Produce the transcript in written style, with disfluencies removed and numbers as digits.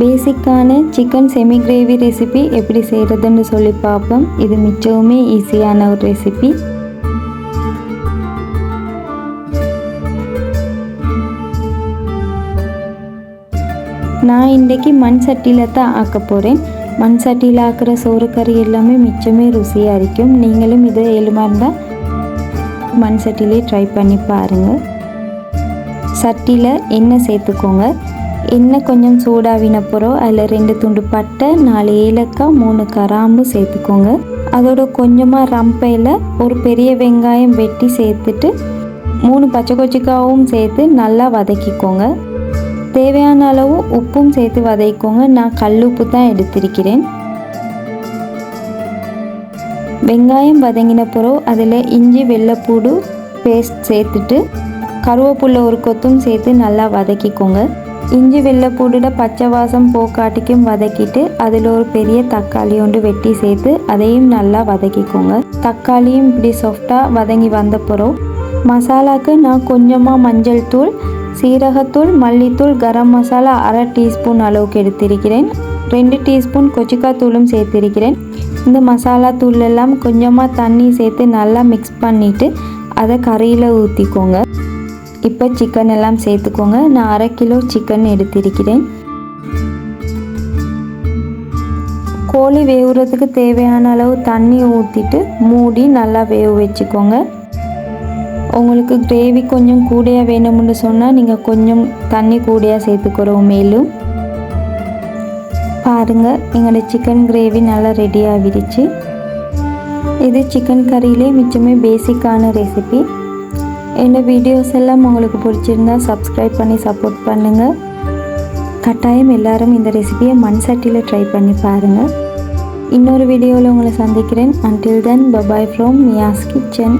பேசிக்கான chicken semi gravy recipe எப்படி செய்கிறதுன்னு சொல்லி பார்ப்போம். இது மிச்சவுமே ஈஸியான ஒரு ரெசிபி. நான் இன்றைக்கி மண் சட்டியில் தான் ஆக்க போகிறேன். மண் சட்டியில் ஆக்கிற சோறு கறி எல்லாமே மிச்சமே ருசியாக இருக்கும். நீங்களும் இதை எலுமாக இருந்தால் மண் சட்டிலே ட்ரை பண்ணி பாருங்கள். சட்டியில் எண்ணெய் சேர்த்துக்கோங்க. எண்ணெய் கொஞ்சம் சூடாவினப்புறம் அதில் 2 துண்டு பட்டை, 4 ஏலக்காய், 3 கிராம்பு சேர்த்துக்கோங்க. அதோட கொஞ்சமாக ரம்பையில் ஒரு பெரிய வெங்காயம் வெட்டி சேர்த்துட்டு 3 பச்சை கொச்சிக்காவும் சேர்த்து நல்லா வதக்கிக்கோங்க. தேவையான அளவு உப்பும் சேர்த்து வதக்கிக்கோங்க. நான் கல் உப்பு தான் எடுத்திருக்கிறேன். வெங்காயம் வதங்கின பிறகு அதில் இஞ்சி வெள்ளைப்பூடு பேஸ்ட் சேர்த்துட்டு கருவேப்பிலை ஒரு கொத்தும் சேர்த்து நல்லா வதக்கிக்கோங்க. இஞ்சி வெள்ளைப்பூடோட பச்சை வாசம் போக்காட்டிக்கும் வதக்கிட்டு அதில் ஒரு பெரிய தக்காளி ஒன்று வெட்டி சேர்த்து அதையும் நல்லா வதக்கிக்கோங்க. தக்காளியும் இப்படி சாஃப்டாக வதங்கி வந்த பிறகு மசாலாவுக்கு நான் கொஞ்சமாக மஞ்சள் தூள், சீரகத்தூள், மல்லித்தூள், கரம் மசாலா 1/2 டீஸ்பூன் அளவுக்கு எடுத்திருக்கிறேன். 2 டீஸ்பூன் கொச்சிக்காய் தூளும் சேர்த்திருக்கிறேன். இந்த மசாலா தூள் எல்லாம் கொஞ்சமாக தண்ணி சேர்த்து நல்லா மிக்ஸ் பண்ணிவிட்டு அதை கறியில் ஊற்றிக்கோங்க. இப்போ சிக்கன் எல்லாம் சேர்த்துக்கோங்க. நான் 1/2 கிலோ சிக்கன் எடுத்திருக்கிறேன். கோழி வேவுறதுக்கு தேவையான அளவு தண்ணி ஊற்றிட்டு மூடி நல்லா வேக வச்சுக்கோங்க. உங்களுக்கு கிரேவி கொஞ்சம் கூடையாக வேணும்னு சொன்னால் நீங்கள் கொஞ்சம் தண்ணி கூடையாக சேர்த்துக்கிறோம். மேலும் பாருங்கள், எங்களோட சிக்கன் கிரேவி நல்லா ரெடி ஆகிடுச்சு. இது சிக்கன் கறியிலே மிச்சமே பேசிக்கான ரெசிபி. என்னோடய வீடியோஸ் எல்லாம் உங்களுக்கு பிடிச்சிருந்தா சப்ஸ்கிரைப் பண்ணி சப்போர்ட் பண்ணுங்கள். கட்டாயம் எல்லோரும் இந்த ரெசிபியை மண் சட்டியில் ட்ரை பண்ணி பாருங்கள். இன்னொரு வீடியோவில் உங்களை சந்திக்கிறேன். Until then, bye bye from Miya's Kitchen.